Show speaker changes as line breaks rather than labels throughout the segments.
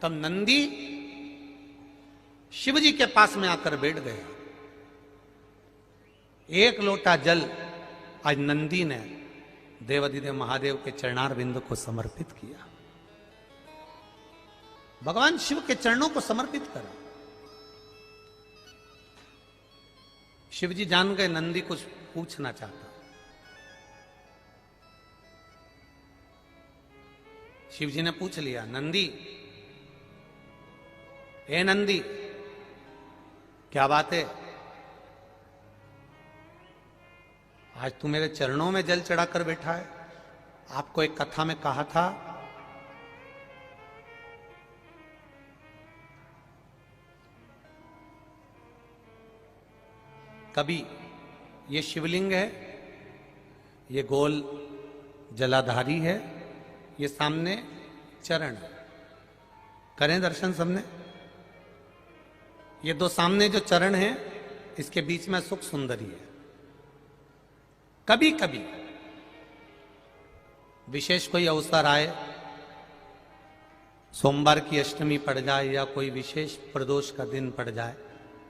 तब नंदी शिवजी के पास में आकर बैठ गया। एक लोटा जल आज नंदी ने देवाधिदेव महादेव के चरणार बिंदु को समर्पित किया, भगवान शिव के चरणों को समर्पित करा। शिवजी जान गए नंदी कुछ पूछना चाहता। शिवजी ने पूछ लिया, नंदी, ए नंदी, क्या बात है? आज तू मेरे चरणों में जल चढ़ाकर बैठा है। आपको एक कथा में कहा था कभी ये शिवलिंग है, ये गोल जलाधारी है, ये सामने चरण है। करें दर्शन सबने। ये दो सामने जो चरण है, इसके बीच में सुख सुंदरी है। कभी कभी विशेष कोई अवसर आए, सोमवार की अष्टमी पड़ जाए या कोई विशेष प्रदोष का दिन पड़ जाए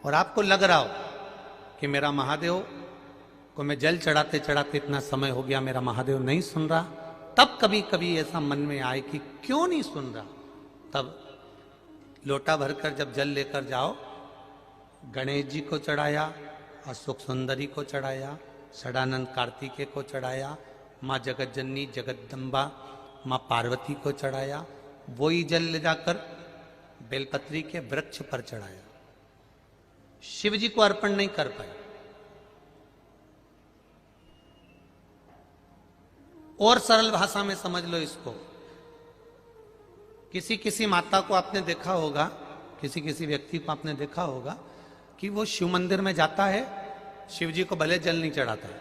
और आपको लग रहा हो कि मेरा महादेव को मैं जल चढ़ाते चढ़ाते इतना समय हो गया, मेरा महादेव नहीं सुन रहा, तब कभी कभी ऐसा मन में आए कि क्यों नहीं सुन रहा, तब लोटा भरकर जब जल लेकर जाओ, गणेश जी को चढ़ाया, अशोक सुंदरी को चढ़ाया, षडानंद कार्तिकेय को चढ़ाया, माँ जगत जननी जगदम्बा माँ पार्वती को चढ़ाया, वही जल ले जाकर बेलपत्री के वृक्ष पर चढ़ाया। शिव जी को अर्पण नहीं कर पाए। और सरल भाषा में समझ लो इसको, किसी किसी माता को आपने देखा होगा, किसी किसी व्यक्ति को आपने देखा होगा कि वो शिव मंदिर में जाता है, शिव जी को भले जल नहीं चढ़ाता है,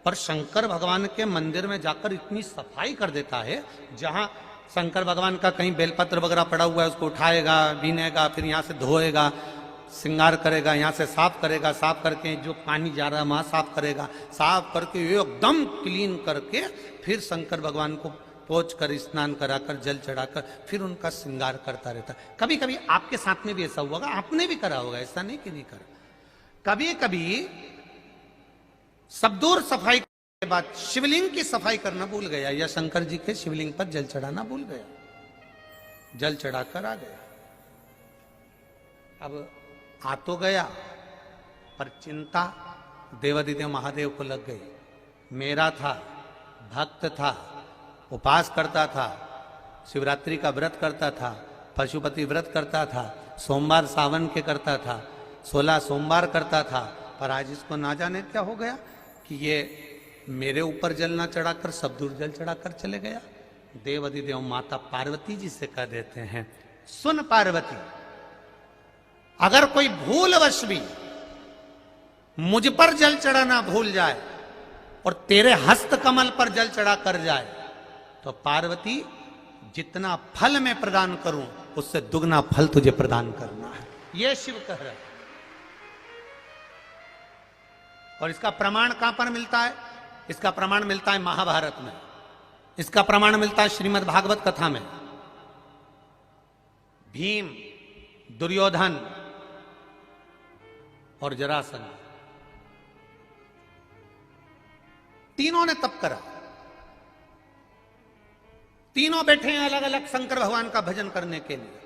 पर शंकर भगवान के मंदिर में जाकर इतनी सफाई कर देता है, जहां शंकर भगवान का कहीं बेलपत्र वगैरह पड़ा हुआ है उसको उठाएगा, बीनेगा, फिर यहां से धोएगा, श्रृंगार करेगा, यहाँ से साफ करेगा, साफ करके जो पानी जा रहा है वहां साफ करेगा, साफ करके एकदम क्लीन करके फिर शंकर भगवान को पोंछ कर स्नान कराकर जल चढ़ाकर फिर उनका श्रृंगार करता रहता है। कभी कभी आपके साथ में भी ऐसा हुआ होगा, आपने भी करा होगा, ऐसा नहीं कि नहीं करा। कभी कभी सब दूर सफाई के बाद शिवलिंग की सफाई करना भूल गया या शंकर जी के शिवलिंग पर जल चढ़ाना भूल गया, जल चढ़ाकर आ गया। अब आ तो गया, पर चिंता देवाधिदेव महादेव को लग गई। मेरा था, भक्त था, उपास करता था, शिवरात्रि का व्रत करता था, पशुपति व्रत करता था, सोमवार सावन के करता था, 16 सोमवार करता था, पर आज इसको ना जाने क्या हो गया कि ये मेरे ऊपर जल ना चढ़ाकर सब दूर जल चढ़ाकर चले गया। देवाधिदेव माता पार्वती जी से कह देते हैं, सुन पार्वती, अगर कोई भूलवश भी मुझ पर जल चढ़ाना भूल जाए और तेरे हस्त कमल पर जल चढ़ा कर जाए, तो पार्वती जितना फल मैं प्रदान करूं उससे दुगना फल तुझे प्रदान करना है। यह शिव कह रहा है। और इसका प्रमाण कहां पर मिलता है? इसका प्रमाण मिलता है महाभारत में, इसका प्रमाण मिलता है श्रीमद् भागवत कथा में। भीम, दुर्योधन और जरासंध तीनों ने तप करा, तीनों बैठे हैं अलग अलग शंकर भगवान का भजन करने के लिए,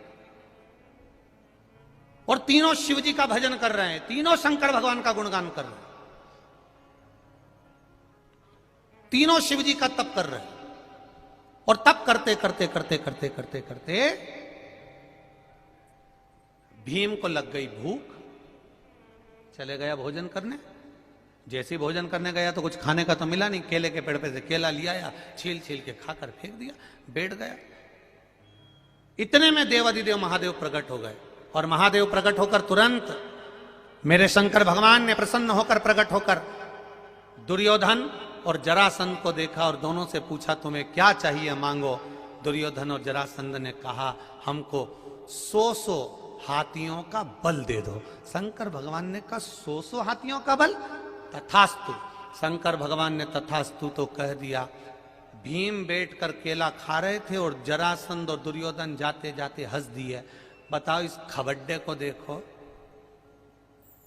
और तीनों शिव जी का भजन कर रहे हैं, तीनों शंकर भगवान का गुणगान कर रहे हैं, तीनों शिव जी का तप कर रहे हैं। और तप करते करते करते करते करते करते भीम को लग गई भूख, चले गया भोजन करने। जैसे ही भोजन करने गया तो कुछ खाने का तो मिला नहीं, केले के पेड़ पे से केला लिया या छील छील के खाकर फेंक दिया, बैठ गया। इतने में देवाधिदेव महादेव प्रकट हो गए, और महादेव प्रकट होकर तुरंत मेरे शंकर भगवान ने प्रसन्न होकर प्रकट होकर दुर्योधन और जरासंध को देखा और दोनों से पूछा, तुम्हें क्या चाहिए मांगो। दुर्योधन और जरासंध ने कहा, हमको 100 हाथियों का बल दे दो। शंकर भगवान ने कहा, 100 हाथियों का बल? तथास्तु। शंकर भगवान ने तथास्तु तो कह दिया, भीम बैठकर केला खा रहे थे और जरासंध और दुर्योधन जाते जाते हंस दिए। बताओ, इस खबड्डे को देखो,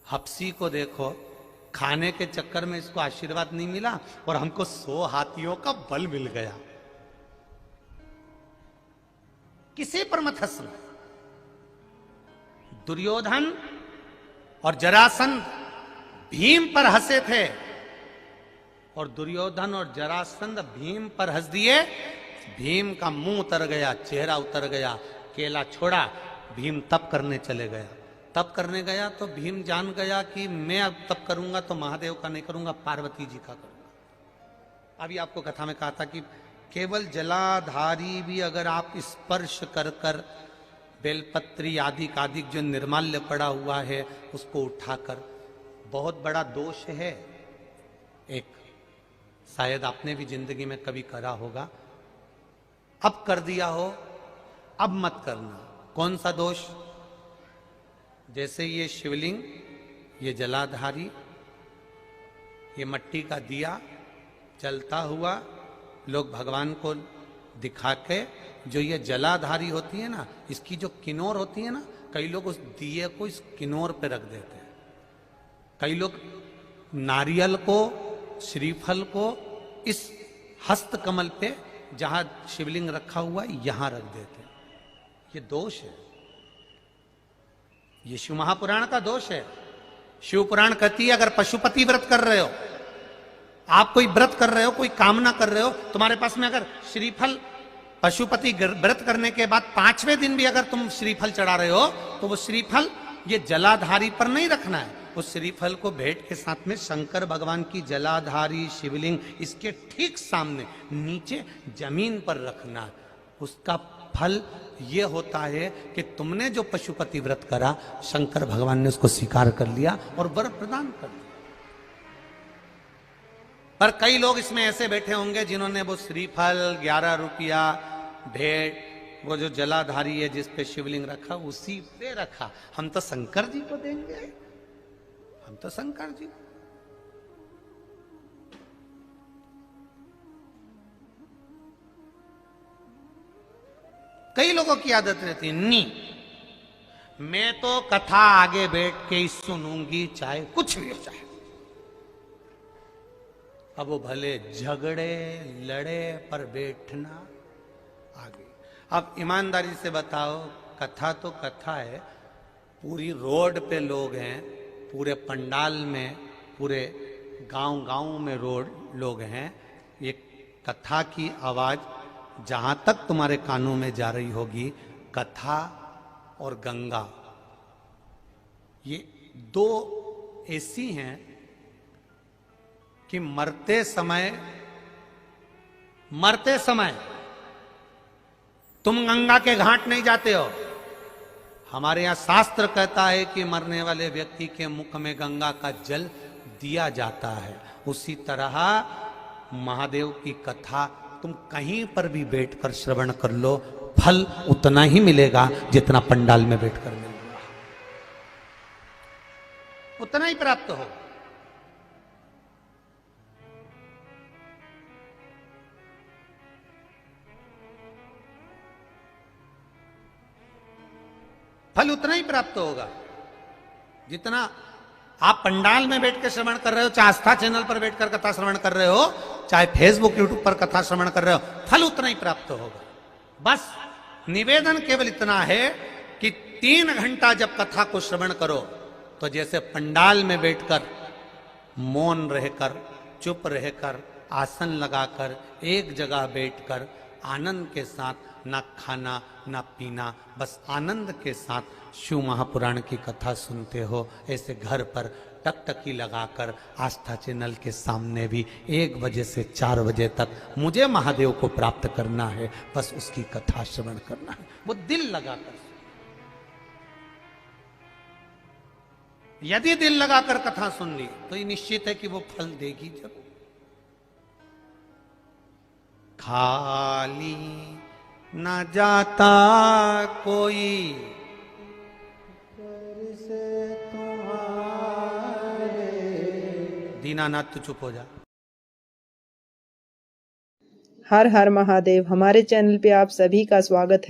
हप्सी को देखो, खाने के चक्कर में इसको आशीर्वाद नहीं मिला और हमको 100 हाथियों का बल मिल गया। किसी पर मत हंसना। दुर्योधन और जरासंध भीम पर हंसे थे और दुर्योधन और जरासंध भीम पर हंस दिए। भीम का मुंह उतर गया, चेहरा उतर गया, केला छोड़ा, भीम तप करने चले गया। तप करने गया तो भीम जान गया कि मैं अब तप करूंगा तो महादेव का नहीं करूंगा, पार्वती जी का करूंगा। अभी आपको कथा में कहा था कि केवल जलाधारी भी अगर आप स्पर्श कर कर बेलपत्री आदि कादिक जो निर्माल्य पड़ा हुआ है उसको उठाकर, बहुत बड़ा दोष है एक, शायद आपने भी जिंदगी में कभी करा होगा, अब कर दिया हो, अब मत करना। कौन सा दोष? जैसे ये शिवलिंग, ये जलाधारी, ये मट्टी का दिया जलता हुआ, लोग भगवान को दिखा के, जो ये जलाधारी होती है ना, इसकी जो किनोर होती है ना, कई लोग उस दिए को इस किनोर पे रख देते हैं। कई लोग नारियल को, श्रीफल को इस हस्त कमल पे जहां शिवलिंग रखा हुआ है यहां रख देते हैं। ये दोष है, ये शिव महापुराण का दोष है। शिव पुराण कहती है अगर पशुपति व्रत कर रहे हो, आप कोई व्रत कर रहे हो, कोई कामना कर रहे हो, तुम्हारे पास में अगर श्रीफल, पशुपति व्रत करने के बाद 5वें दिन भी अगर तुम श्रीफल चढ़ा रहे हो तो वो श्रीफल ये जलाधारी पर नहीं रखना है। उस श्रीफल को भेंट के साथ में शंकर भगवान की जलाधारी शिवलिंग इसके ठीक सामने नीचे जमीन पर रखना है। उसका फल ये होता है कि तुमने जो पशुपति व्रत करा, शंकर भगवान ने उसको स्वीकार कर लिया और वर प्रदान कर दिया। पर कई लोग इसमें ऐसे बैठे होंगे जिन्होंने वो श्रीफल 11 रुपया भेंट, वो जो जलाधारी है जिस पे शिवलिंग रखा उसी पे रखा, हम तो शंकर जी को देंगे, हम तो शंकर जी। कई लोगों की आदत रहती है, नहीं मैं तो कथा आगे बैठ के ही सुनूंगी, चाहे कुछ भी हो जाए। अब वो भले झगड़े लड़े पर बैठना आगे। अब ईमानदारी से बताओ, कथा तो कथा है, पूरी रोड पे लोग हैं, पूरे पंडाल में, पूरे गांव में लोग हैं, ये कथा की आवाज जहां तक तुम्हारे कानों में जा रही होगी, कथा और गंगा ये दो ऐसी हैं कि मरते समय तुम गंगा के घाट नहीं जाते हो। हमारे यहां शास्त्र कहता है कि मरने वाले व्यक्ति के मुख में गंगा का जल दिया जाता है। उसी तरह महादेव की कथा तुम कहीं पर भी बैठकर श्रवण कर लो, फल उतना ही मिलेगा जितना पंडाल में बैठकर मिलेगा, उतना ही प्राप्त हो। फल उतना ही प्राप्त होगा जितना आप पंडाल में बैठ के श्रवण कर रहे हो, चाहे आस्था चैनल पर बैठकर कथा श्रवण कर रहे हो, चाहे फेसबुक यूट्यूब पर कथा श्रवण कर रहे हो, फल उतना ही प्राप्त होगा। बस निवेदन केवल इतना है कि 3 घंटा जब कथा को श्रवण करो तो जैसे पंडाल में बैठकर मौन रहकर, चुप रहकर, आसन लगाकर, एक जगह बैठकर आनंद के साथ, ना खाना ना पीना, बस आनंद के साथ शिव महापुराण की कथा सुनते हो, ऐसे घर पर टकटकी लगाकर आस्था चैनल के सामने भी 1 बजे से 4 बजे तक मुझे महादेव को प्राप्त करना है, बस उसकी कथा श्रवण करना है, वो दिल लगाकर। यदि दिल लगाकर कथा सुन ली तो ये निश्चित है कि वो फल देगी जरूर। खाली न जाता कोई से तुम्हारे। दीनानाथ तू चुप हो जा।
हर हर महादेव। हमारे चैनल पे आप सभी का स्वागत है।